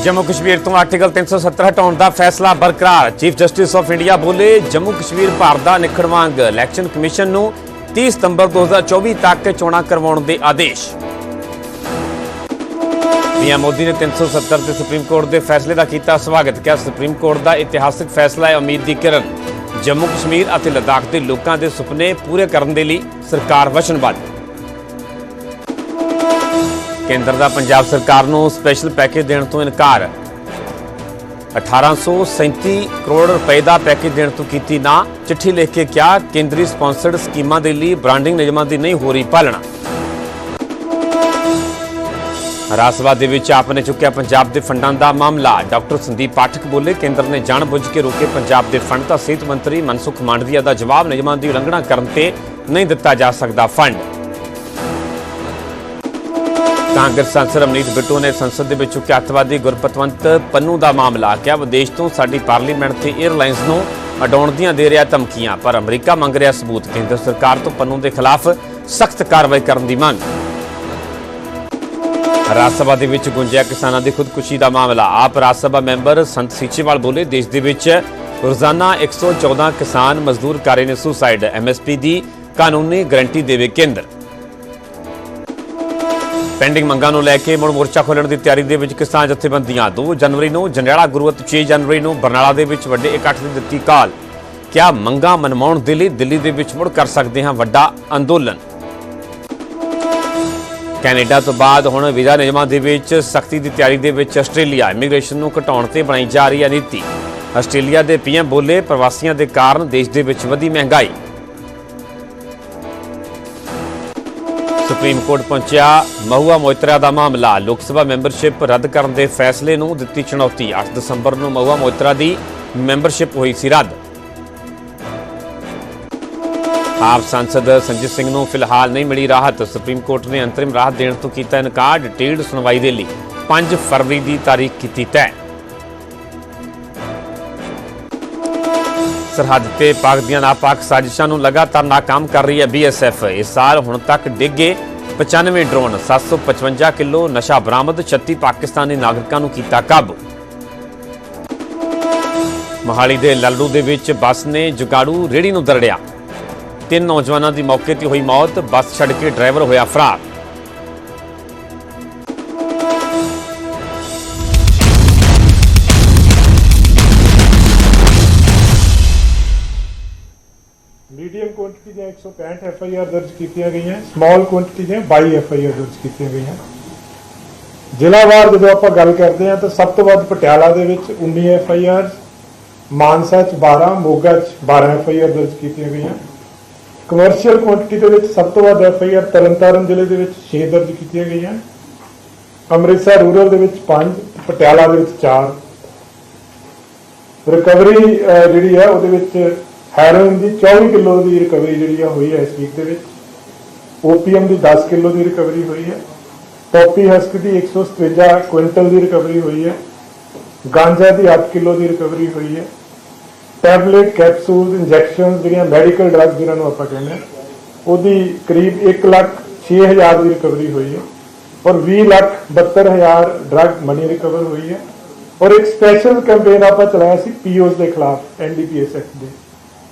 जम्मू कश्मीर तो आर्टिकल 370 हटाने का फैसला बरकरार। चीफ जस्टिस ऑफ इंडिया बोले जम्मू कश्मीर भारत का निखड़वा अंग। इलैक्शन कमीशन नूं 30 सितंबर 2024 तक चोणां करवाउण दे आदेश। पीएम मोदी ने 370 के सुप्रीम कोर्ट के फैसले का किया स्वागत। क्या सुप्रीम कोर्ट का इतिहासिक फैसला है उम्मीद की किरण। जम्मू कश्मीर और लद्दाख के लोगों के सुपने पूरे करने के लिए सरकार वचनबद्ध। केंद्र का पंजाब सरकार को स्पैशल पैकेज देने तो इनकार। 1837 करोड़ रुपए का पैकेज देने तो की ना। चिट्ठी लिख के क्या केंद्रीय स्पॉन्सर्ड स्कीमां के लिए ब्रांडिंग नियमों की नहीं हो रही पालना। राजसभा के आपने चुकया पंजाब के फंडों का मामला। डॉक्टर संदीप पाठक बोले केंद्र ने जानबूझ के रोके पंजाब के फंड। तो सेहत मंत्री मनसुख मांडविया का जवाब नियमों की उलंघना करने से नहीं दिता जा सकता फंड। कांग्रेस सांसद रमनीत बिट्टू ने संसद में चुकया अतवादी गुरपतवंत पन्नू का मामला। क्या विदेश तो साडी पार्लीमेंट से एयरलाइनस को उडाउण दीआं दे रहा धमकियां, पर अमरीका मंग रहा सबूत। केंद्र सरकार तो पन्नू के खिलाफ सख्त कार्रवाई करने की मांग। राज्यसभा के गुंजिया किसानों की खुदकुशी का मामला। आप राज्यसभा मैंबर संत सीचेवाल बोले देश के रोजाना 114 किसान मजदूर कर रहे हैं सुसाइड। MSP की कानूनी गारंटी देवे केंद्र। पेंडिंग मंगां नूं लैके मुड़ मोर्चा खोलण की तैयारी दे विच किसान जथेबंदियां। 2 जनवरी को जंडियाला गुरुवत, 6 जनवरी को बरनाला दे विच वड्डे इकट्ठ की दित्ती काल। क्या मंगां मनवाउण दे लई दिल्ली दे विच मुड़ कर सकते हैं वड्डा अंदोलन। कैनेडा तो बाद हुण वीज़ा नियमां दे विच सख्ती की तैयारी दे विच आस्ट्रेलिया। इमीग्रेशन नूं घटाउण ते बनाई जा रही है नीति। आस्ट्रेलिया के PM बोले प्रवासियों के कारण देश दे विच वधी महंगाई। सुप्रीम कोर्ट पहुंचा महुआ मोइत्रा का मामला। लोकसभा मैंबरशिप रद्द करने के फैसले को दी चुनौती। 8 दिसंबर को महुआ मोइत्रा की मैंबरशिप हुई सी रद्द। आप सांसद संजीत सिंह को फिलहाल नहीं मिली राहत। सुप्रीम कोर्ट ने अंतरिम राहत देने तो किया इनकार। डिटेल्ड सुनवाई के लिए 5 फरवरी की तारीख की तय। सरहद ते पाक दी नापाक साजिशों को लगातार नाकाम कर रही है BSF। इस साल हुण तक डिगे 95 ड्रोन। 755 किलो नशा बरामद। 36 पाकिस्तानी नागरिकों को किया काबू। मोहाली के लालू दे विच बस ने जुगाड़ू रेहड़ी नूं दरड़िया। 3 नौजवानों की मौके पर हुई मौत। बस छड़ के ड्राइवर होया फरार। मीडियम क्वांटिटी ਦੀਆਂ 165 FIR दर्ज ਕੀਤੀਆਂ ਗਈਆਂ। ਸਮਾਲ ਕੁਆਂਟੀਟੀ ਦੀਆਂ 22 FIR ਦਰਜ ਕੀਤੀਆਂ ਗਈਆਂ। ਜ਼ਿਲ੍ਹਾਵਾਰ ਜਦੋਂ ਆਪਾਂ ਗੱਲ ਕਰਦੇ ਹਾਂ ਤਾਂ ਸਭ ਤੋਂ ਵੱਧ ਪਟਿਆਲਾ ਦੇ ਵਿੱਚ 19 FIR, ਮਾਨਸਾ 'ਚ 12, ਮੋਗਾ 'ਚ 12 FIR ਦਰਜ ਕੀਤੀਆਂ ਗਈਆਂ। ਕਮਰਸ਼ੀਅਲ ਕੁਆਂਟੀਟੀ ਦੇ ਵਿੱਚ ਸਭ ਤੋਂ ਵੱਧ FIR ਤਰਨਤਾਰਨ ਜ਼ਿਲ੍ਹੇ ਦੇ ਵਿੱਚ 6 ਦਰਜ ਕੀਤੀਆਂ ਗਈਆਂ। ਅੰਮ੍ਰਿਤਸਰ ਰੂਰਲ ਦੇ ਵਿੱਚ 5, ਪਟਿਆਲਾ ਦੇ ਵਿੱਚ 4। ਰਿਕਵਰੀ ਜਿਹੜੀ ਹੈ ਉਹਦੇ ਵਿੱਚ ਹੈਰੋਇਨ ਦੀ 24 किलो की रिकवरी जी हुई है इस वीक के। OPM की 10 किलो की रिकवरी हुई है। पॉपी हस्क की 157 क्विंटल की रिकवरी हुई है। गांजा की 8 किलो की रिकवरी हुई है। टैबलेट कैप्सूल इंजैक्शन जी मैडिकल ड्रग जिन्होंने आप कहने वो करीब 1,06,000 की रिकवरी हुई है। और 20,72,000 ड्रग मनी रिकवर हुई है। और एक स्पैशल कैंपेन आप चलाया POs के खिलाफ NDPS एक्ट के।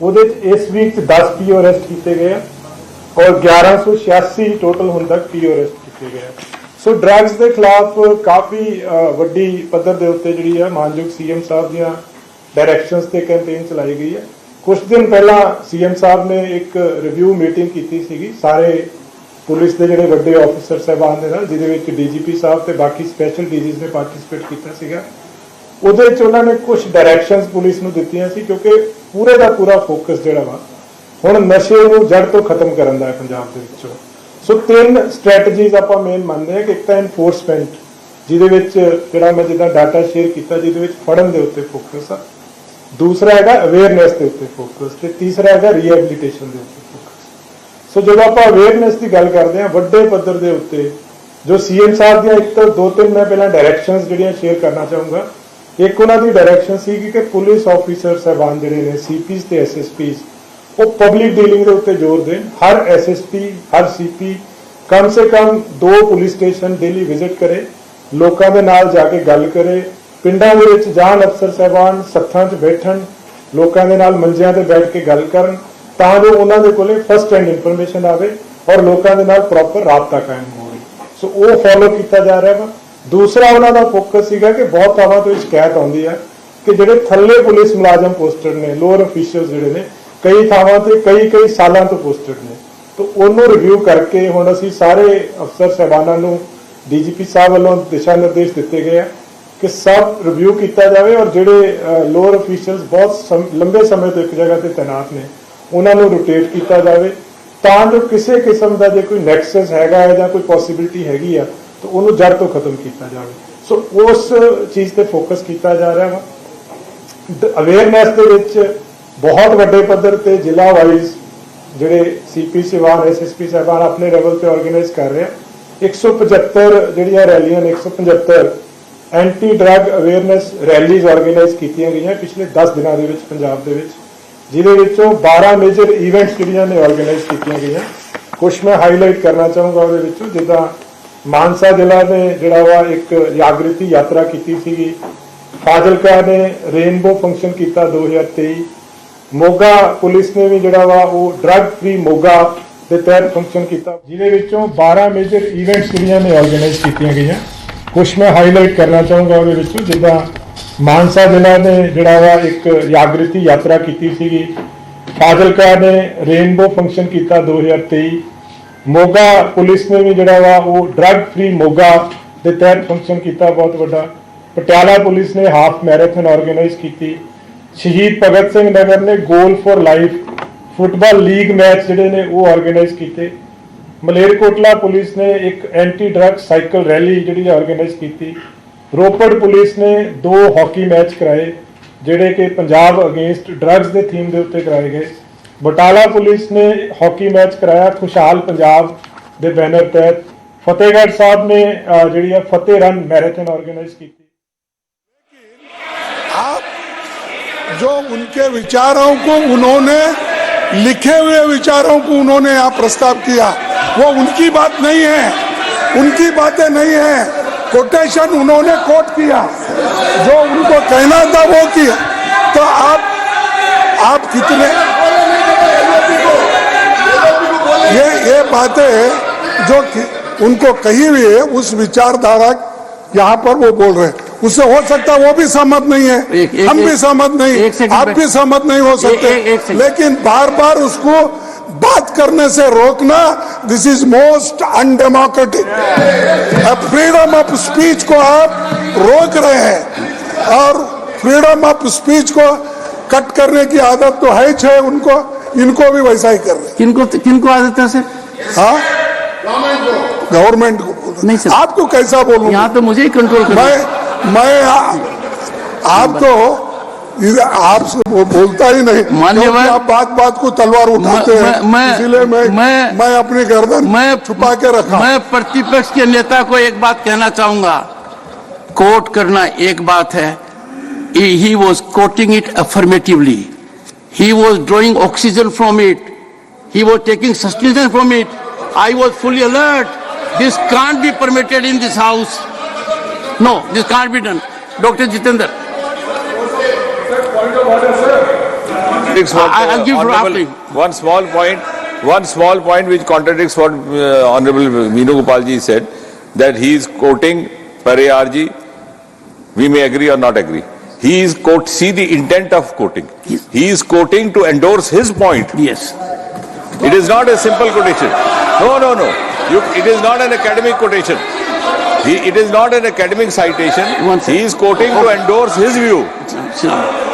ਉਹਦੇ इस वीक 10 PO अरेस्ट किए गए और 1186 टोटल हुण तक PO अरेस्ट किए गए। सो ड्रग्स के खिलाफ काफ़ी वड्डी पद्धर के उत्ते जिहड़ी है मानयोग CM साहब दी डायरैक्शनस ते कैंपेन चलाई गई है। कुछ दिन पहला CM साहब ने एक रिव्यू मीटिंग की सी सारे पुलिस के जिहड़े वड्डे ऑफिसर साहबान दे नाल, जिहदे विच DGP साहब ते बाकी स्पैशल DGs ने पार्टिसिपेट किया सीगा। ਉਹਦੇ ਚ ਉਹਨਾਂ ਨੇ ਕੁਝ ਡਾਇਰੈਕਸ਼ਨਸ ਪੁਲਿਸ ਨੂੰ ਦਿੱਤੀਆਂ ਸੀ ਕਿਉਂਕਿ ਪੂਰੇ ਦਾ ਪੂਰਾ ਫੋਕਸ ਜਿਹੜਾ ਵਾ ਹੁਣ ਨਸ਼ੇ ਨੂੰ ਜੜ ਤੋਂ ਖਤਮ ਕਰਨ ਦਾ ਹੈ ਪੰਜਾਬ ਦੇ ਵਿੱਚੋਂ। ਸੋ 3 ਸਟ੍ਰੈਟਜੀਜ਼ ਆਪਾਂ ਮੇਨ ਮੰਨਦੇ ਹਾਂ ਕਿ ਇੱਕ ਤਾਂ ਐਨਫੋਰਸਮੈਂਟ, ਜਿਹਦੇ ਵਿੱਚ ਜਿਹੜਾ ਮੈਂ ਜਿੱਦਾਂ ਡਾਟਾ ਸ਼ੇਅਰ ਕੀਤਾ ਜਿਹਦੇ ਵਿੱਚ ਫੜਨ ਦੇ ਉੱਤੇ ਫੋਕਸ ਆ। ਦੂਸਰਾ ਹੈਗਾ ਅਵੇਅਰਨੈਸ ਦੇ ਉੱਤੇ ਫੋਕਸ ਤੇ ਤੀਸਰਾ ਹੈਗਾ ਰੀਹੈਬਿਲਿਟੇਸ਼ਨ ਦੇ ਉੱਤੇ ਫੋਕਸ। ਸੋ ਜਦੋਂ ਆਪਾਂ ਅਵੇਅਰਨੈਸ ਦੀ ਗੱਲ ਕਰਦੇ ਹਾਂ ਵੱਡੇ ਪੱਧਰ ਦੇ ਉੱਤੇ ਜੋ CM ਸਾਹਿਬ ਦੀਆਂ ਇੱਕ ਤੋਂ 2-3 ਮੈਂ ਪਹਿਲਾਂ ਡਾਇਰੈਕਸ਼ਨਸ ਜਿਹੜੀਆਂ ਸ਼ੇਅਰ ਕਰਨਾ ਚਾਹੂੰਗਾ। एक उन्होंने डायरैक्शन सी कि पुलिस ऑफिसर साहबान जिहड़े ने CPs ते SSPs वो पब्लिक डीलिंग के उत्ते जोर दें। हर SSP हर CP कम से कम 2 पुलिस स्टेशन डेली विजिट करे, लोगों के नाल जाके गल करे, ਪਿੰਡਾਂ ਦੇ ਵਿੱਚ ਜਾਣ ਅਫਸਰ ਸਾਹਿਬਾਨ ਸੱਥਾਂ 'ਚ ਬੈਠਣ, ਲੋਕਾਂ ਦੇ ਨਾਲ ਮੰਜਿਆਂ ਤੇ ਬੈਠ ਕੇ ਗੱਲ ਕਰਨ, ਤਾਂ ਜੋ ਉਹਨਾਂ ਦੇ ਕੋਲੇ ਫਸਟ ਹੈਂਡ ਇਨਫੋਰਮੇਸ਼ਨ ਆਵੇ ਔਰ ਲੋਕਾਂ ਦੇ ਨਾਲ ਪ੍ਰੋਪਰ ਰਾਬਤਾ ਕਾਇਮ ਹੋਵੇ। ਸੋ ਉਹ ਫੋਲੋ ਕੀਤਾ ਜਾ ਰਿਹਾ ਵਾ। ਦੂਸਰਾ ਉਹਨਾਂ ਦਾ ਫੋਕਸ ਸੀਗਾ ਕਿ ਬਹੁਤ ਥਾਵਾਂ ਤੋਂ ਸ਼ਿਕਾਇਤ ਆਉਂਦੀ ਹੈ ਕਿ ਜਿਹੜੇ ਥੱਲੇ ਪੁਲਿਸ ਮੁਲਾਜ਼ਮ ਪੋਸਟਡ ਨੇ, ਲੋਅਰ ਅਫੀਸ਼ੀਅਲਸ ਜਿਹੜੇ ਨੇ, ਕਈ ਥਾਵਾਂ ਤੇ ਕਈ ਸਾਲਾਂ ਤੋਂ ਪੋਸਟਡ ਨੇ। ਤਾਂ ਉਹਨੂੰ ਰਿਵਿਊ ਕਰਕੇ ਹੁਣ ਅਸੀਂ ਸਾਰੇ ਅਫਸਰ ਸਾਹਿਬਾਨਾਂ ਨੂੰ ਡੀਜੀਪੀ ਸਾਹਿਬ ਵੱਲੋਂ ਦਿਸ਼ਾ ਨਿਰਦੇਸ਼ ਦਿੱਤੇ ਗਏ ਆ ਕਿ ਸਭ ਰਿਵਿਊ ਕੀਤਾ ਜਾਵੇ ਔਰ ਜਿਹੜੇ ਲੋਅਰ ਅਫੀਸ਼ੀਅਲਸ ਬਹੁਤ ਲੰਬੇ ਸਮੇਂ ਤੋਂ ਇੱਕ ਜਗ੍ਹਾ ਤੇ ਤੈਨਾਤ ਨੇ ਉਹਨਾਂ ਨੂੰ ਰੋਟੇਟ ਕੀਤਾ ਜਾਵੇ, ਤਾਂ ਜੋ ਕਿਸੇ ਕਿਸਮ ਦਾ ਜੇ ਕੋਈ ਨੈਕਸਸ ਹੈਗਾ ਹੈ ਜਾਂ ਕੋਈ ਪੋਸਿਬਿਲਿਟੀ ਹੈਗੀ ਆ ਤਾਂ ਉਹਨੂੰ ਜੜ ਤੋਂ ਖਤਮ ਕੀਤਾ ਜਾਵੇ। ਸੋ ਉਸ ਚੀਜ਼ ਤੇ ਫੋਕਸ ਕੀਤਾ ਜਾ ਰਿਹਾ ਵਾ। ਅਵੇਅਰਨੈਸ ਦੇ ਵਿੱਚ ਬਹੁਤ ਵੱਡੇ ਪੱਧਰ ਤੇ ਜ਼ਿਲ੍ਹਾ ਵਾਈਜ਼ ਜਿਹੜੇ ਸੀਪੀ ਸਾਹਿਬਾਨ, ਐਸਐਸਪੀ ਸਾਹਿਬਾਨ ਆਪਣੇ ਲੈਵਲ ਤੇ ਆਰਗੇਨਾਈਜ਼ ਕਰ ਰਹੇ ਆ। 175 ਜਿਹੜੀਆਂ ਰੈਲੀਆਂ ਨੇ, 175 anti drug awareness rallies organise ਕੀਤੀਆਂ ਗਈਆਂ ਪਿਛਲੇ 10 ਦਿਨਾਂ ਦੇ ਵਿੱਚ ਪੰਜਾਬ ਦੇ ਵਿੱਚ, ਜਿਹਦੇ ਵਿੱਚੋਂ 12 ਮੇਜਰ ਇਵੈਂਟਸ ਜਿਹੜੀਆਂ ਨੇ ਆਰਗੇਨਾਈਜ਼ ਕੀਤੀਆਂ ਗਈਆਂ। ਕੁਝ ਮੈਂ ਹਾਈਲਾਈਟ ਕਰਨਾ ਚਾਹੂੰਗਾ ਉਹਦੇ ਵਿੱਚੋਂ, ਜਿੱਦਾਂ ਮਾਨਸਾ ਜ਼ਿਲ੍ਹਾ ਨੇ ਜਿਹੜਾ ਵਾ ਇੱਕ ਜਾਗ੍ਰਿਤੀ ਯਾਤਰਾ ਕੀਤੀ ਸੀਗੀ, ਫਾਜ਼ਿਲਕਾ ਨੇ ਰੇਨਬੋ ਫੰਕਸ਼ਨ ਕੀਤਾ 2023, ਮੋਗਾ ਪੁਲਿਸ ਨੇ ਵੀ ਜਿਹੜਾ ਵਾ ਉਹ ਡਰੱਗ ਫ੍ਰੀ ਮੋਗਾ ਦੇ ਤਹਿਤ ਫੰਕਸ਼ਨ ਕੀਤਾ, ਜਿਹਦੇ ਵਿੱਚੋਂ 12 ਮੇਜਰ ਇਵੈਂਟਸ ਜਿਹੜੀਆਂ ਨੇ ਆਰਗੇਨਾਈਜ਼ ਕੀਤੀਆਂ ਗਈਆਂ। ਕੁਝ ਮੈਂ ਹਾਈਲਾਈਟ ਕਰਨਾ ਚਾਹੂੰਗਾ ਉਹਦੇ ਵਿੱਚੋਂ, ਜਿੱਦਾਂ ਮਾਨਸਾ ਜ਼ਿਲ੍ਹਾ ਨੇ ਜਿਹੜਾ ਵਾ ਇੱਕ ਜਾਗ੍ਰਿਤੀ ਯਾਤਰਾ ਕੀਤੀ ਸੀਗੀ, ਫਾਜ਼ਿਲਕਾ ਨੇ ਰੇਨਬੋ ਫੰਕਸ਼ਨ ਕੀਤਾ 2023, ਮੋਗਾ ਪੁਲਿਸ ਨੇ ਵੀ ਜਿਹੜਾ ਵਾ ਉਹ ਡਰੱਗ ਫ੍ਰੀ ਮੋਗਾ ਦੇ ਤਹਿਤ ਫੰਕਸ਼ਨ ਕੀਤਾ ਬਹੁਤ ਵੱਡਾ, ਪਟਿਆਲਾ ਪੁਲਿਸ ਨੇ ਹਾਫ ਮੈਰਾਥਨ ਆਰਗੇਨਾਈਜ਼ ਕੀਤੀ, ਸ਼ਹੀਦ ਭਗਤ ਸਿੰਘ ਨਗਰ ਨੇ goal for life football league match ਜਿਹੜੇ ਨੇ ਉਹ ਆਰਗੇਨਾਈਜ਼ ਕੀਤੇ, ਮਲੇਰਕੋਟਲਾ ਪੁਲਿਸ ਨੇ ਇੱਕ ਐਂਟੀ ਡਰੱਗ ਸਾਈਕਲ ਰੈਲੀ ਜਿਹੜੀ ਆਰਗੇਨਾਈਜ਼ ਕੀਤੀ, ਰੋਪੜ ਪੁਲਿਸ ਨੇ 2 ਹਾਕੀ ਮੈਚ ਕਰਾਏ ਜਿਹੜੇ ਕਿ ਪੰਜਾਬ ਅਗੇਂਸਟ ਡਰੱਗਸ ਦੇ ਥੀਮ ਦੇ ਉੱਤੇ ਕਰਾਏ ਗਏ, ਬਟਾਲਾ ਪੁਲਿਸ ਨੇ ਹਾਕੀ ਮੈਚ ਕਰਾਇਆ ਖੁਸ਼ਹਾਲ ਪੰਜਾਬ ਦੇ ਬੈਨਰ ਤਹਿਤ, ਫਤਿਹਗੜ੍ਹ ਸਾਹਿਬ ਨੇ ਜਿਹੜੀ ਫਤਿਹ ਰਨ मैराथन ऑर्गेनाइज की थी। आप जो उनके विचारों को उन्होंने लिखे हुए विचारों को उन्होंने यहाँ प्रस्ताव किया, वो उनकी बात नहीं है, उनकी बातें नहीं है, कोटेशन उन्होंने कोट किया, जो उनको कहना था वो किया। तो आप कितने ये बातें जो उनको कही हुई है उस विचारधारा यहाँ पर वो बोल रहे हैं, उससे हो सकता है वो भी सहमत नहीं है, हम भी सहमत नहीं, आप भी सहमत नहीं हो सकते, लेकिन बार बार उसको बात करने से रोकना, this is most undemocratic. Freedom of speech को आप रोक रहे हैं और फ्रीडम ऑफ स्पीच को कट करने की आदत तो है ही उनको, इनको भी वैसा ही कर रहे हैं। किनको आदत है सर? हाँ, गवर्नमेंट को नहीं सर, आपको कैसा बोलूं? यहाँ तो मुझे ही कंट्रोल करना। मैं आपको आपसे बोलता ही नहीं, मान्यवर, आप बात को तलवार उठाते हैं, इसलिए मैं अपनी गर्दन छुपा के रखा। मैं प्रतिपक्ष के नेता को एक बात कहना चाहूंगा, कोट करना एक बात है, he was quoting it affirmatively, he was drawing oxygen from it, he was taking sustenance from it. I was fully alert. This can't be permitted in this house. No, this can't be done. Dr. Jitendra. I'll give you after. One small point which contradicts what Honorable Meenu Gopal ji said, that he is quoting Pariyar ji. We may agree or not agree. He is see the intent of quoting. Yes. He is quoting to endorse his point. Yes. It is not a simple quotation. No. It is not an academic quotation. It is not an academic citation. He is quoting to endorse his view.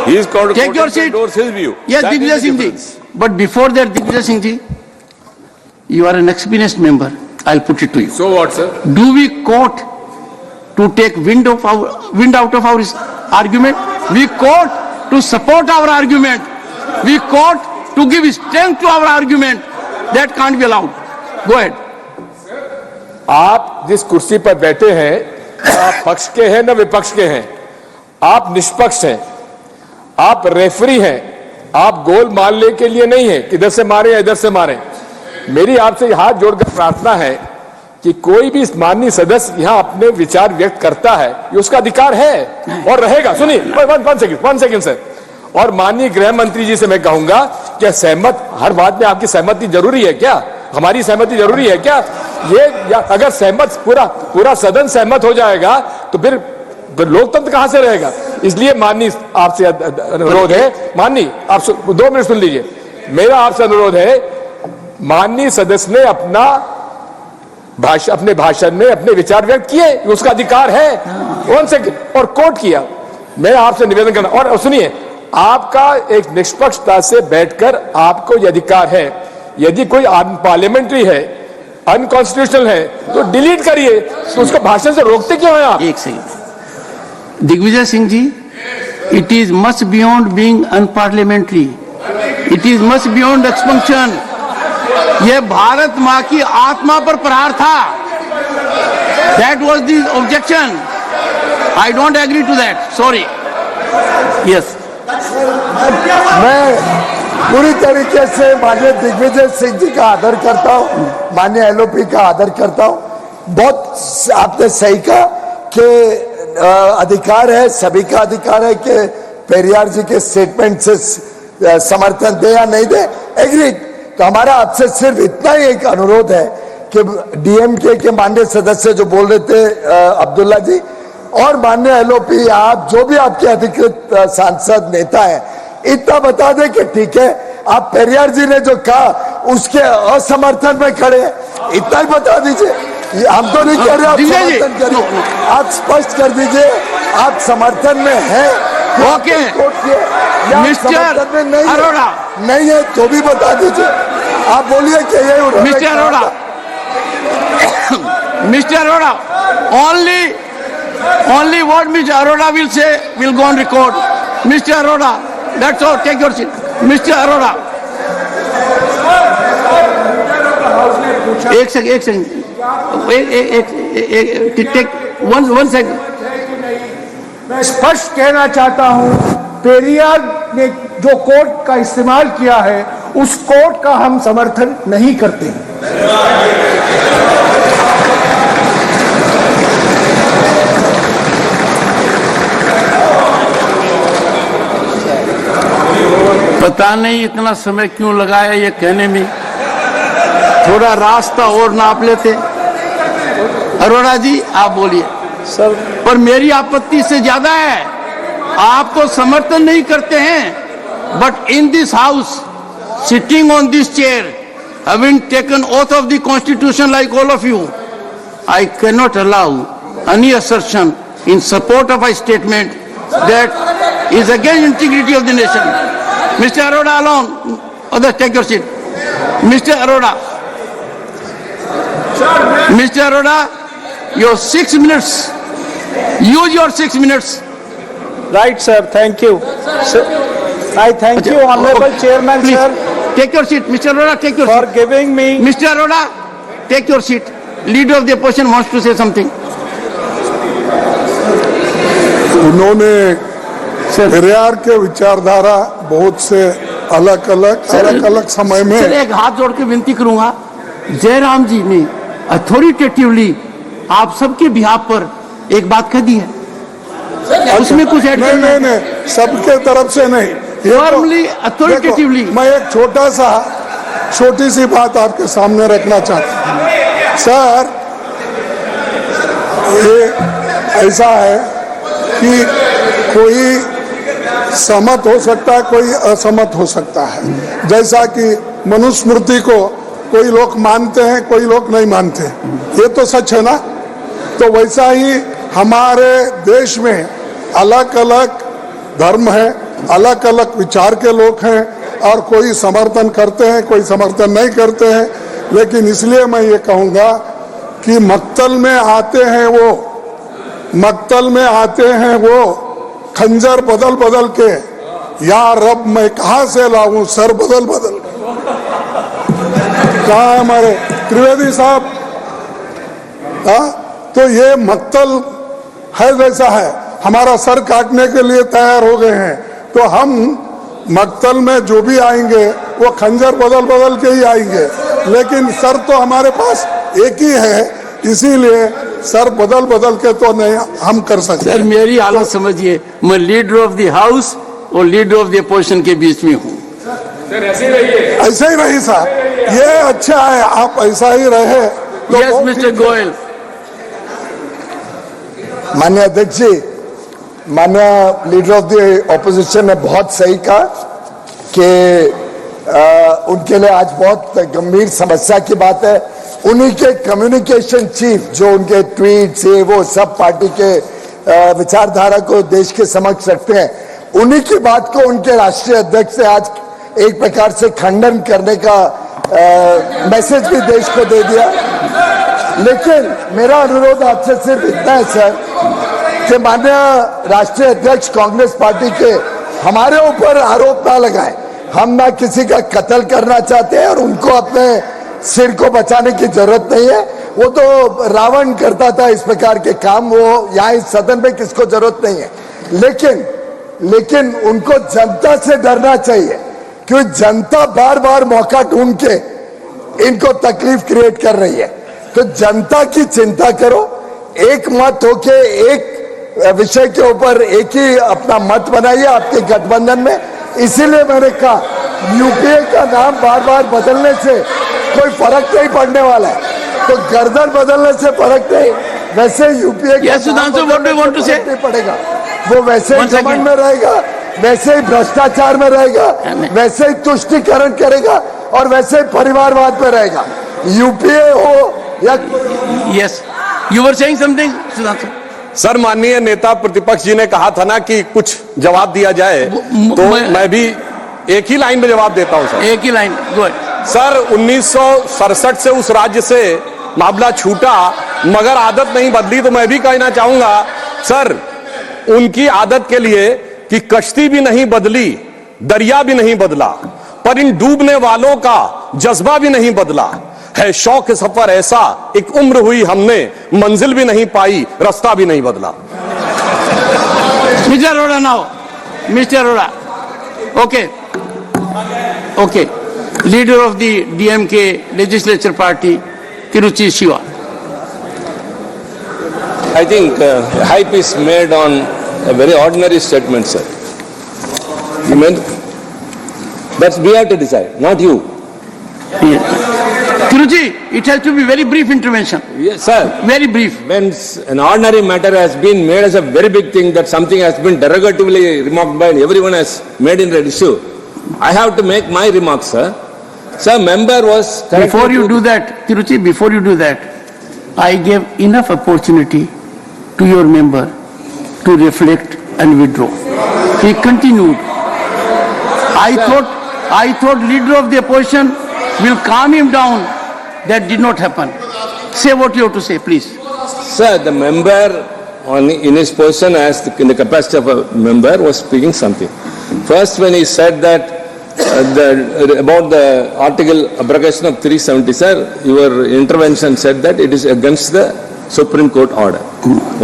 He is quoting Take your to seat. endorse his view. Yes, That is Digvijay the Singh ji. difference. But before that, Digvijay Singh ji, you are an experienced member. I'll put it to you. So what, sir? Do we quote to take wind out of our argument? We quote to support our argument. We quote to give strength to our argument. That can't be allowed. Go ahead. आप जिस कुर्सी पर बैठे हैं, आप पक्ष के हैं न विपक्ष के हैं, आप निष्पक्ष हैं, आप रेफरी हैं, आप गोल मारने के लिए नहीं है कि इधर से मारे या इधर से मारे। मेरी आपसे हाथ जोड़कर प्रार्थना है कि कोई भी माननीय सदस्य यहाँ अपने विचार व्यक्त करता है, ये उसका अधिकार है और रहेगा। सुनिए, वन सेकंड सर। और माननीय गृह मंत्री जी से मैं कहूंगा कि सहमत, हर बात में आपकी सहमति जरूरी है क्या? हमारी सहमति जरूरी है क्या? ये अगर सहमत पूरा सदन सहमत हो जाएगा तो फिर लोकतंत्र कहां से रहेगा? इसलिए माननीय आपसे अनुरोध है, माननीय आप 2 मिनट सुन लीजिए, मेरा आपसे अनुरोध है, माननीय सदस्य ने अपने भाषण में अपने विचार व्यक्त किए, उसका अधिकार है। 1 सेकंड, और कोट किया। मैं आपसे निवेदन करना, और सुनिए, आपका एक निष्पक्षता से बैठकर आपको यह अधिकार है, यदि कोई पार्लियामेंट्री है, अनकॉन्स्टिट्यूशनल है, तो डिलीट करिए, तो उसको भाषण से रोकते क्यों हैं आप? एक second, Digvijaya Singh ji, it is much beyond being unparliamentary, it is much beyond expunction. यह भारत मां की आत्मा पर प्रहार था। That was the objection. I don't agree to that, sorry. Yes, मैं पूरी तरीके से माननीय दिग्विजय सिंह जी का आदर करता हूं, माननीय एलओपी का आदर करता हूं। बहुत आपने सही कहा कि अधिकार है, सभी का अधिकार है कि पेरियार जी के स्टेटमेंट से समर्थन दे या नहीं दे, एग्री। तो हमारा आपसे सिर्फ इतना ही एक अनुरोध है कि डीएमके के माननीय सदस्य जो बोल रहे थे अब्दुल्ला जी, और माननीय एलओपी, आप जो भी आपके अधिकृत सांसद नेता है, इतना बता दें कि ठीक है, आप पेरियार जी ने जो कहा उसके असमर्थन में खड़े हैं, इतना ही बता दीजिए। हम तो नहीं कह रहे आप समर्थन करिए, आप स्पष्ट कर दीजिए आप समर्थन में हैं। ओके, मिस्टर अरोड़ा नहीं है तो भी बता दीजिए। आप बोलिए कि ये mister Arora, only what Mr. Arora will say will go on record. Mr. Arora, that's all. Take your seat. Mr. Arora. एक सेकंड, टेक वन सेकंड। मैं स्पष्ट कहना चाहता हूं, पेरियार ने जो कोर्ट का इस्तेमाल किया है, उस कोर्ट का हम समर्थन नहीं करते हैं। पता नहीं इतना समय क्यों लगाया ये कहने में, थोड़ा रास्ता और नाप लेते। अरोड़ा जी आप बोलिए सर। पर मेरी आपत्ति से ज्यादा है, आप तो समर्थन नहीं करते हैं, but in this house, sitting on this chair, having taken oath of the constitution like all of you, I cannot allow any assertion in support of a statement that is against integrity of the nation. Mr. Arora alone, others take your seat. Mr. Arora. Mr. Arora, your 6 minutes. Use your 6 minutes. Right, sir. Thank you. Sir, I thank you, Honorable Chairman, Please, sir, take your seat. Mr. Arora, take your for seat. giving me. Mr. Arora, take your seat. Leader of the opposition wants to say something. उन्होंने पेरियार के विचारधारा बहुत से अलग अलग समय में। Sir, एक हाथ जोड़ के विनती करूंगा, जयराम जी ने अथॉरिटेटिवली आप सबके बिहाफ पर एक बात कह दी है, उसमें कुछ ऐड करना है? नहीं, सबके तरफ से नहीं, फॉर्मली अथॉरिटेटिवली। मैं एक छोटी सी बात आपके सामने रखना चाहता हूं। सर, ये ऐसा है कि कोई सहमत हो सकता है, कोई असहमत हो सकता है। जैसा कि मनुस्मृति को कोई लोग मानते हैं, कोई लोग नहीं मानते, ये तो सच है ना। तो वैसा ही हमारे देश में अलग अलग धर्म है, अलग अलग विचार के लोग हैं, और कोई समर्थन करते हैं, कोई समर्थन नहीं करते हैं। लेकिन इसलिए मैं ये कहूँगा कि मक्तल में आते हैं वो खंजर बदल के, या रब मैं कहां से लाऊं सर बदल कहा हमारे त्रिवेदी साहब। तो ये मक्तल है, वैसा है, हमारा सर काटने के लिए तैयार हो गए हैं। तो हम मक्तल में जो भी आएंगे वो खंजर बदल के ही आएंगे, लेकिन सर तो हमारे पास एक ही है। इसीलिए सर बदल बदल के तो नहीं हम कर सकते। सर मेरी हालत समझिए, मैं लीडर ऑफ द हाउस और लीडर ऑफ द अपोजिशन के बीच में हूँ। ऐसे ही रही साहब, ये अच्छा है, आप ऐसा ही रहे तो यस मिस्टर गोयल। माननीय अध्यक्ष जी, माननीय लीडर ऑफ द ऑपोजिशन ने बहुत सही कहा कि उनके लिए आज बहुत गंभीर समस्या की बात है। उन्हीं के कम्युनिकेशन चीफ जो उनके ट्वीट से वो सब पार्टी के विचारधारा को देश के समक्ष रखते हैं, उन्हीं की बात को उनके राष्ट्रीय अध्यक्ष से आज एक प्रकार से खंडन करने का मैसेज भी देश को दे दिया। लेकिन मेरा अनुरोध आपसे सिर्फ इतना है सर कि माननीय राष्ट्रीय अध्यक्ष कांग्रेस पार्टी के हमारे ऊपर आरोप ना लगाएं। हम ना किसी का कत्ल करना चाहते हैं और उनको अपने सिर को बचाने की जरूरत नहीं है। वो तो रावण करता था इस प्रकार के काम, वो यहाँ इस सदन में किसको जरूरत नहीं है। लेकिन उनको जनता से डरना चाहिए, क्योंकि जनता बार बार मौका ढूंढ के इनको तकलीफ क्रिएट कर रही है। तो जनता की चिंता करो, एक मत होके एक विषय के ऊपर एक ही अपना मत बनाइए आपके गठबंधन में। इसीलिए मैंने कहा यूपीए का नाम बार बार बदलने से कोई फर्क नहीं पड़ने वाला है, तो गर्दन बदलने से फर्क नहीं, वैसे यूपीए का नहीं पड़ेगा, वो वैसे ही घमंड में रहेगा, वैसे ही भ्रष्टाचार में रहेगा, वैसे ही तुष्टीकरण करेगा और वैसे ही परिवारवाद में रहेगा। यूपीए हो या yes, you were saying something Sudhanshu. Sir माननीय नेता प्रतिपक्ष जी ने कहा था ना कि कुछ जवाब दिया जाए, तो मैं भी एक ही लाइन में जवाब देता हूं सर। एक ही लाइन, गुड सर। 1967 से उस राज्य से मामला छूटा, मगर आदत नहीं बदली। तो मैं भी कहना चाहूंगा सर, उनकी आदत के लिए कि कश्ती भी नहीं बदली, दरिया भी नहीं बदला, पर इन डूबने वालों का जज्बा भी नहीं बदला है। शौक सफर ऐसा, एक उम्र हुई हमने, मंजिल भी नहीं पाई, रास्ता भी नहीं बदला। Mister Arora now, mister Arora, okay, leader of the DMK legislature party Tiruchi Shiva. I think hype is made on a very ordinary statement, sir. You mean that's we have to decide, not you. Tiruchi, it has to be very brief intervention. Yes, sir. Very brief. When an ordinary matter has been made as a very big thing, that something has been derogatively remarked by and everyone has made in an issue, I have to make my remarks, sir. Sir, member was... Before you do that, Tiruchi, before you do that, I gave enough opportunity to your member to reflect and withdraw. He continued. I thought leader of the opposition will calm him down. That did not happen. Say what you have to say, please. Sir, the member in his position as in the capacity of a member was speaking something. First, when he said that about the article abrogation of 370, sir, your intervention said that it is against the Supreme Court order.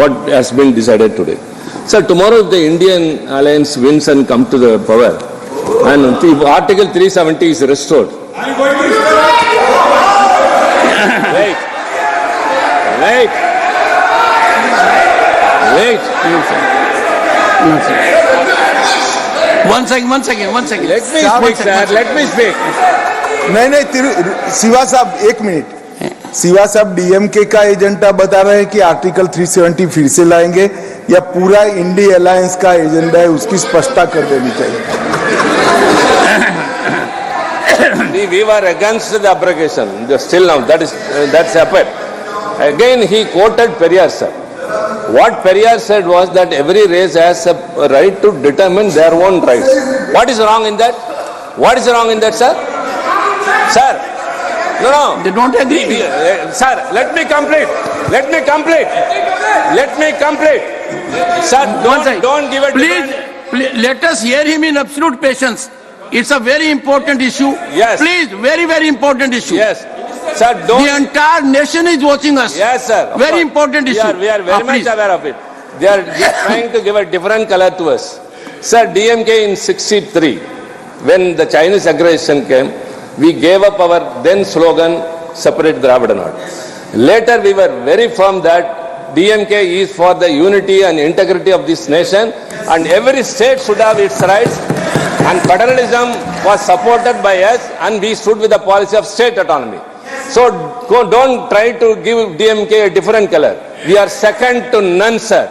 What has been decided today. Sir, tomorrow if the Indian alliance wins and come to the power, and if Article 370 is restored. Wait. One second. Let me speak, sir. Let me speak. नहीं शिवा साहब एक minute. Shiva साहब DMK का agenda बता रहे हैं कि article 370 फिर से लाएंगे या पूरा इंडी अलायंस का एजेंडा है, उसकी स्पष्टता कर देनी चाहिए। We were against the abrogation. Still now that's happened. Again he quoted Periyar, sir. What Periyar said was that every race has a right to determine their own rights. What is wrong in that? What is wrong in that, sir? Sir, no. They don't agree. Sir, let me complete. Sir, don't give it. Please, let us hear him in absolute patience. It's a very important issue. Yes. Please, very, very important issue. Yes. Sir, don't. The entire nation is watching us. Yes, sir. Very important issue. We are very much aware of it. They are trying to give a different color to us. Sir, DMK in 63, when the Chinese aggression came, we gave up our then slogan, separate Dravidan Nadu. Later, we were very firm that DMK is for the unity and integrity of this nation, and every state should have its rights. And federalism was supported by us, and we stood with the policy of state autonomy. So don't try to give DMK a different color. We are second to none, sir.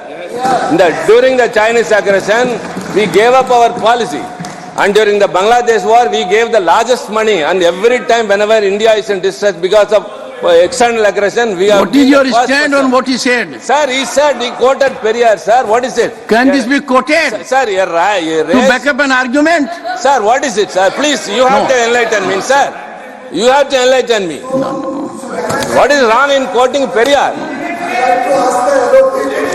During the Chinese aggression, we gave up our policy. And during the Bangladesh war, we gave the largest money. And every time, whenever India is in distress because of external aggression, we are... What is your stand on what he said? Sir, he said, he quoted Periyar, sir. What is it? Can this be quoted? Sir, you're right. To back up an argument? Sir, what is it, sir? Please, you have to enlighten me, sir. You have to enlighten me. What is wrong in quoting Periyar?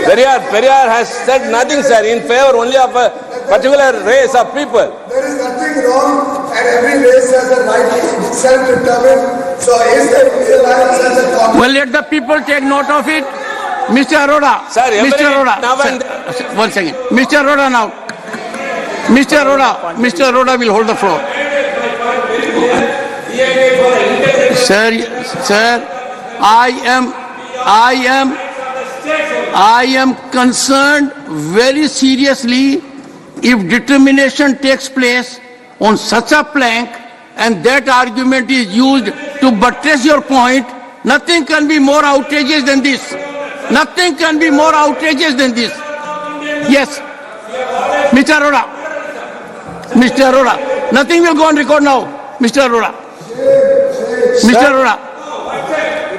Periyar has said nothing, sir, in favor only of a particular race of people. There is nothing wrong, and every race has a right to self-determine. So is the Indian alliance as a Well, let the people take note of it. Mr. Arora. Sir, Mr. Arora. now and Sir, 1 second. Mr. Arora now. Mr. Arora. Mr. Arora will hold the floor. Sir, I am concerned very seriously if determination takes place on such a plank and that argument is used to buttress your point. Nothing can be more outrageous than this. Nothing can be more outrageous than this. Yes. Mr. Arora. Mr. Arora. Nothing will go on record now. Mr. Arora. Mr. Arora.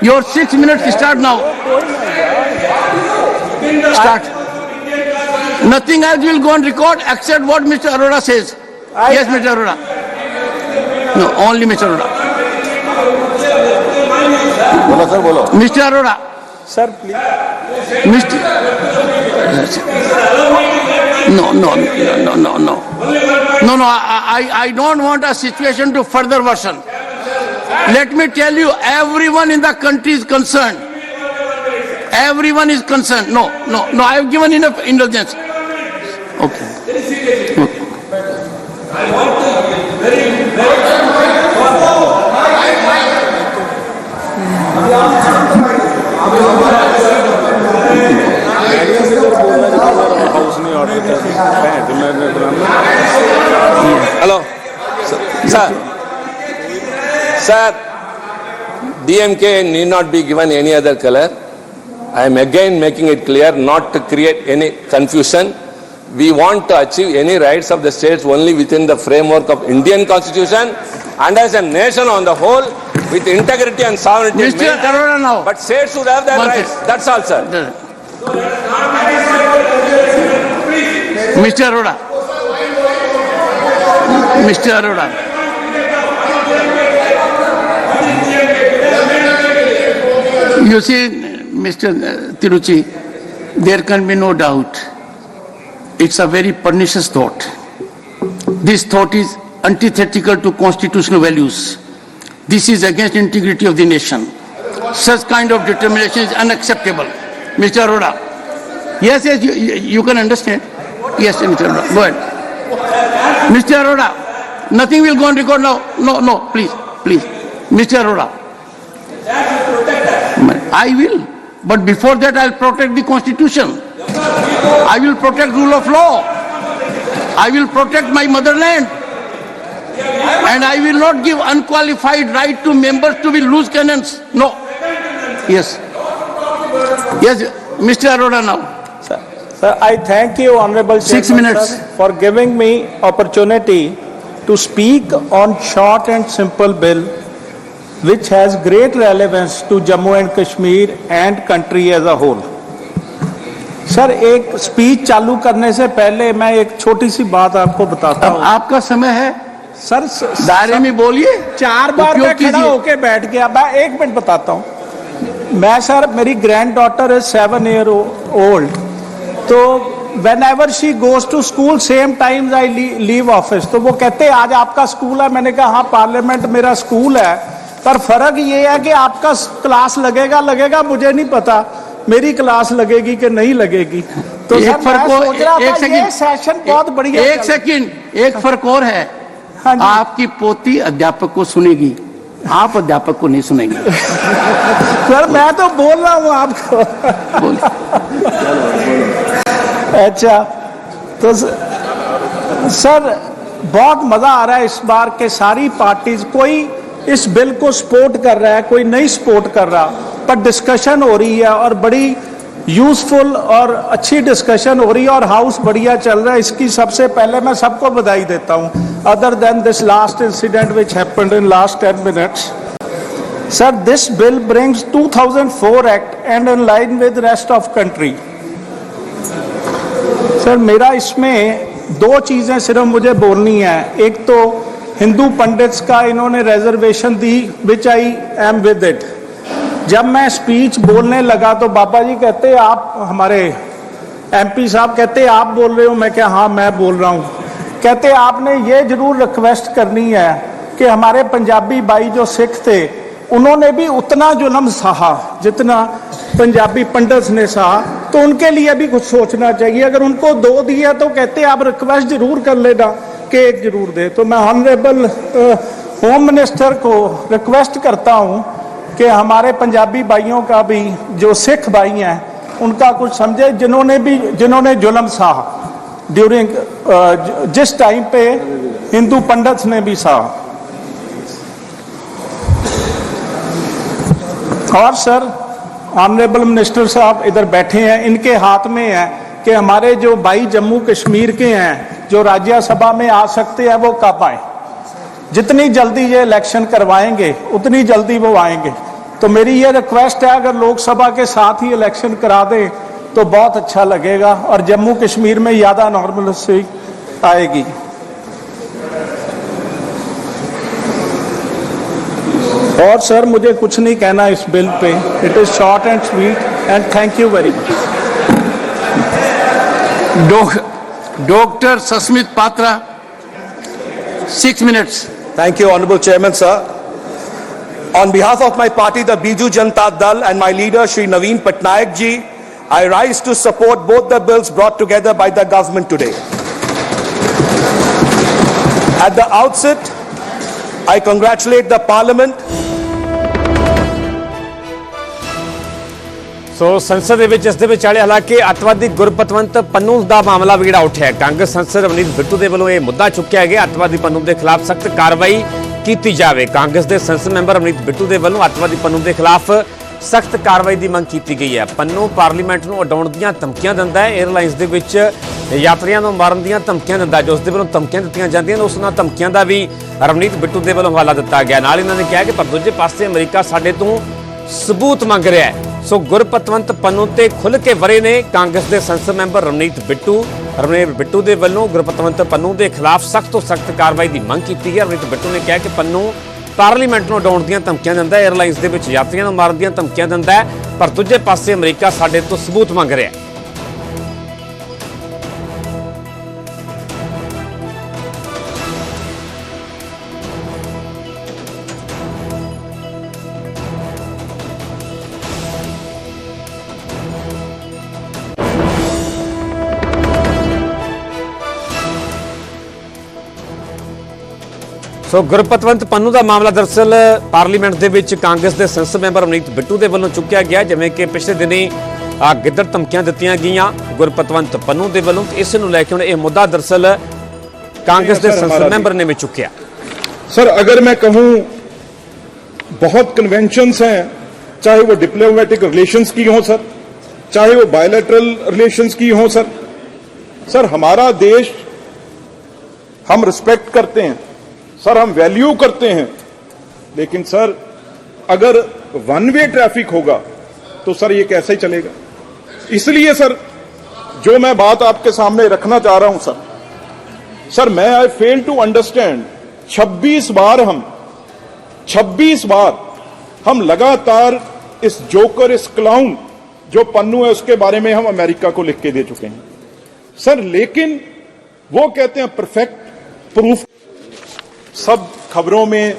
Your 6 minutes start now. Start. Nothing else will go on record except what Mr. Arora says. Yes, Mr. Arora. No, only Mr. Arora. बोलो sir बोलो. Mr. Arora. Sir, please. Mr. No. I don't want a situation to further worsen. Let me tell you, everyone in the country is concerned. Everyone is concerned. No. I have given enough indulgence. Okay. Hello. Sir, DMK need not be given any other color. I am again making it clear not to create any confusion. We want to achieve any rights of the states only within the framework of Indian Constitution and as a nation on the whole with integrity and sovereignty. Mr. Arora now. But states should have their rights. That's all, sir. Mr. Arora. Mr. Arora. You see, Mr. Tiruchi, there can be no doubt. It's a very pernicious thought. This thought is antithetical to constitutional values. This is against integrity of the nation. Such kind of determination is unacceptable. Mr. Arora. Yes, you can understand. Yes, Mr. Arora. Go ahead. Mr. Arora, nothing will go on record now. No, please. Mr. Arora. I will. But before that, I'll protect the Constitution. I will protect rule of law. I will protect my motherland. And I will not give unqualified right to members to be loose cannons. No. Yes, Mr. Arora now. Sir, I thank you, Honorable 6 Chairman, minutes. sir, for giving me opportunity to speak on short and simple bill which has great relevance to Jammu and Kashmir and country as a whole. Sir, एक speech चालू करने से पहले मैं एक छोटी सी बात आपको बताता हूँ. आपका समय है सर, दायरे में बोलिए. 4 बार मैं खड़ा होके बैठ गया. मैं 1 मिनट बताता हूँ. मैं सर, मेरी ग्रैंड डॉटर है 7 year old. तो whenever she goes to school, same times I leave office. तो वो कहते हैं आज आपका स्कूल है. मैंने कहा हाँ, पार्लियामेंट मेरा स्कूल है, पर फर्क ये है कि आपका क्लास लगेगा मुझे नहीं पता, मेरी क्लास लगेगी कि नहीं लगेगी. तो एक फर्क ये सेशन बहुत बढ़िया. एक फर्क और है. आपकी पोती अध्यापक को सुनेगी, आप अध्यापक को नहीं सुनेंगे। सर मैं तो बोल रहा हूँ आपको। अच्छा तो सर बहुत मजा आ रहा है इस बार के सारी पार्टीज, कोई इस बिल को सपोर्ट कर रहा है, कोई नहीं सपोर्ट कर रहा, पर डिस्कशन हो रही है और बड़ी यूजफुल और अच्छी डिस्कशन हो रही है और हाउस बढ़िया चल रहा है। इसकी सबसे पहले मैं सबको बधाई देता हूं, other than this last incident which happened in last 10 minutes. Sir this bill brings 2004 act and in line with rest of country. Sir मेरा इसमें दो चीजें सिर्फ मुझे बोलनी है। एक तो हिंदू पंडित्स का इन्होंने reservation the, which I am with it. जब मैं स्पीच बोलने लगा तो बाबा जी कहते आप, हमारे एमपी साहब कहते आप बोल रहे हो, मैं क्या हाँ मैं बोल रहा हूँ। कहते आपने ये जरूर रिक्वेस्ट करनी है कि हमारे पंजाबी भाई जो सिख थे उन्होंने भी उतना जुल्म सहा जितना पंजाबी पंडित्स ने सहा, तो उनके लिए भी कुछ सोचना चाहिए। अगर उनको 2 दिया तो कहते आप रिक्वेस्ट जरूर कर लेना कि 1 जरूर दे। तो मैं ऑनरेबल होम मिनिस्टर को रिक्वेस्ट करता हूँ कि हमारे पंजाबी भाइयों का भी, जो सिख भाई हैं उनका कुछ समझे, जिन्होंने जुल्म सहा ड्यूरिंग जिस टाइम पे हिंदू पंडित्स ने भी सहा। और सर ऑनरेबल मिनिस्टर साहब इधर बैठे हैं, इनके हाथ में है कि हमारे जो भाई जम्मू कश्मीर के हैं जो राज्यसभा में आ सकते हैं वो कब आए। जितनी जल्दी ये इलेक्शन करवाएंगे उतनी जल्दी वो आएंगे। तो मेरी ये रिक्वेस्ट है अगर लोकसभा के साथ ही इलेक्शन करा दें तो बहुत अच्छा लगेगा और जम्मू कश्मीर में ज़्यादा नॉर्मलिटी आएगी। और सर मुझे कुछ नहीं कहना इस bill pay, it is short and sweet and thank you very much. Doctor Sasmit Patra 6 minutes। Thank you, Honorable Chairman, sir. On behalf of my party, the Biju Janata Dal, and my leader, Shri Naveen Patnaik ji, I rise to support both the bills brought together by the government today. At the outset, I congratulate the Parliament. ਸੋ ਸੰਸਦ ਦੇ ਵਿੱਚ ਇਸ ਦੇ ਵਿਚਾਲੇ ਹਾਲਾਂਕਿ ਅੱਤਵਾਦੀ ਗੁਰਪਤਵੰਤ ਪੰਨੂ ਦਾ ਮਾਮਲਾ ਵੀ ਜਿਹੜਾ ਉੱਠਿਆ, ਕਾਂਗਰਸ ਸੰਸਦ ਰਵਨੀਤ ਬਿੱਟੂ ਦੇ ਵੱਲੋਂ ਇਹ ਮੁੱਦਾ ਚੁੱਕਿਆ ਗਿਆ, ਅੱਤਵਾਦੀ ਪੰਨੂ ਦੇ ਖਿਲਾਫ ਸਖਤ ਕਾਰਵਾਈ ਕੀਤੀ ਜਾਵੇ। ਕਾਂਗਰਸ ਦੇ ਸੰਸਦ ਮੈਂਬਰ ਰਵਨੀਤ ਬਿੱਟੂ ਦੇ ਵੱਲੋਂ ਅੱਤਵਾਦੀ ਪੰਨੂ ਦੇ ਖਿਲਾਫ ਸਖਤ ਕਾਰਵਾਈ ਦੀ ਮੰਗ ਕੀਤੀ ਗਈ ਹੈ। ਪੰਨੂ ਪਾਰਲੀਮੈਂਟ ਨੂੰ ਉਡਾਉਣ ਦੀਆਂ ਧਮਕੀਆਂ ਦਿੰਦਾ ਹੈ, 에ਅਰਲਾਈਨਸ ਦੇ ਵਿੱਚ ਯਾਤਰੀਆਂ ਨੂੰ ਮਾਰਨ ਦੀਆਂ ਧਮਕੀਆਂ ਦਿੰਦਾ, ਜੋ ਉਸ ਦੇ ਵੱਲੋਂ ਧਮਕੀਆਂ ਦਿੱਤੀਆਂ ਜਾਂਦੀਆਂ ਨੇ ਉਸ ਨਾਲ ਧਮਕੀਆਂ ਦਾ ਵੀ ਰਵਨੀਤ ਬਿੱਟੂ ਦੇ ਵੱਲੋਂ ਹਵਾਲਾ ਦਿੱਤਾ ਗਿਆ। ਨਾਲ ਇਹਨਾਂ ਨੇ ਕਿਹਾ ਕਿ ਪਰ ਦੂਜੇ ਪਾਸੇ ਅਮਰੀਕਾ ਸਾਡੇ ਤੋਂ ਸਬੂਤ ਮੰਗ ਰਿਹਾ ਹੈ। ਸੋ ਗੁਰਪਤਵੰਤ ਪੰਨੂ ਤੇ ਖੁੱਲ੍ਹ ਕੇ ਵਰੇ ਨੇ ਕਾਂਗਰਸ ਦੇ ਸੰਸਦ ਮੈਂਬਰ ਰਵਨੀਤ ਬਿੱਟੂ ਦੇ ਵੱਲੋਂ ਗੁਰਪਤਵੰਤ ਪੰਨੂ ਦੇ ਖਿਲਾਫ ਸਖਤ ਤੋਂ ਸਖਤ ਕਾਰਵਾਈ ਦੀ ਮੰਗ ਕੀਤੀ ਹੈ। ਰਵਨੀਤ ਬਿੱਟੂ ਨੇ ਕਿਹਾ ਕਿ ਪੰਨੂ ਪਾਰਲੀਮੈਂਟ ਨੂੰ ਉਡਾਉਣ ਦੀਆਂ ਧਮਕੀਆਂ ਦਿੰਦਾ ਹੈ, 에ਅਰਲਾਈਨਸ ਦੇ ਵਿੱਚ ਯਾਤਰੀਆਂ ਨੂੰ ਮਾਰਨ ਦੀਆਂ ਧਮਕੀਆਂ ਦਿੰਦਾ ਹੈ, ਪਰ ਦੂਜੇ ਪਾਸੇ ਅਮਰੀਕਾ ਸਾਡੇ ਤੋਂ ਸਬੂਤ ਮੰਗ ਰਿਹਾ ਹੈ। ਸੋ ਗੁਰਪਤਵੰਤ ਪੰਨੂ ਦਾ ਮਾਮਲਾ ਦਰਅਸਲ ਪਾਰਲੀਮੈਂਟ ਦੇ ਵਿੱਚ ਕਾਂਗਰਸ ਦੇ ਸੰਸਦ ਮੈਂਬਰ ਰਵਨੀਤ ਬਿੱਟੂ ਦੇ ਵੱਲੋਂ ਚੁੱਕਿਆ ਗਿਆ, ਜਿਵੇਂ ਕਿ ਪਿਛਲੇ ਦਿਨੀ ਗਿੱਦੜ ਧਮਕੀਆਂ ਦਿੱਤੀਆਂ ਗਈਆਂ ਗੁਰਪਤਵੰਤ ਪੰਨੂ ਦੇ ਵੱਲੋਂ। ਇਸ ਨੂੰ ਲੈ ਕੇ ਹੁਣ ਇਹ ਮੁੱਦਾ ਦਰਅਸਲ कांग्रेस के संसद मेंबर ने भी चुकिया। सर अगर मैं कहूं बहुत कन्वेंशंस हैं, चाहे वो डिप्लोमेटिक रिलेशंस की हो सर, चाहे वो बायलैटरल रिलेशंस की हो सर। सर हमारा देश हम रिस्पेक्ट करते हैं सर, हम वैल्यू करते हैं, लेकिन सर अगर वन वे ट्रैफिक होगा तो सर ये कैसे चलेगा। इसलिए सर जो मैं बात आपके सामने रखना चाह रहा हूं सर मैं आई फेल टू अंडरस्टैंड 26 बार हम लगातार इस जोकर, इस क्लाउन जो पन्नू है उसके बारे में हम अमेरिका को लिख के दे चुके हैं सर, लेकिन वो कहते हैं परफेक्ट प्रूफ। सब खबरों में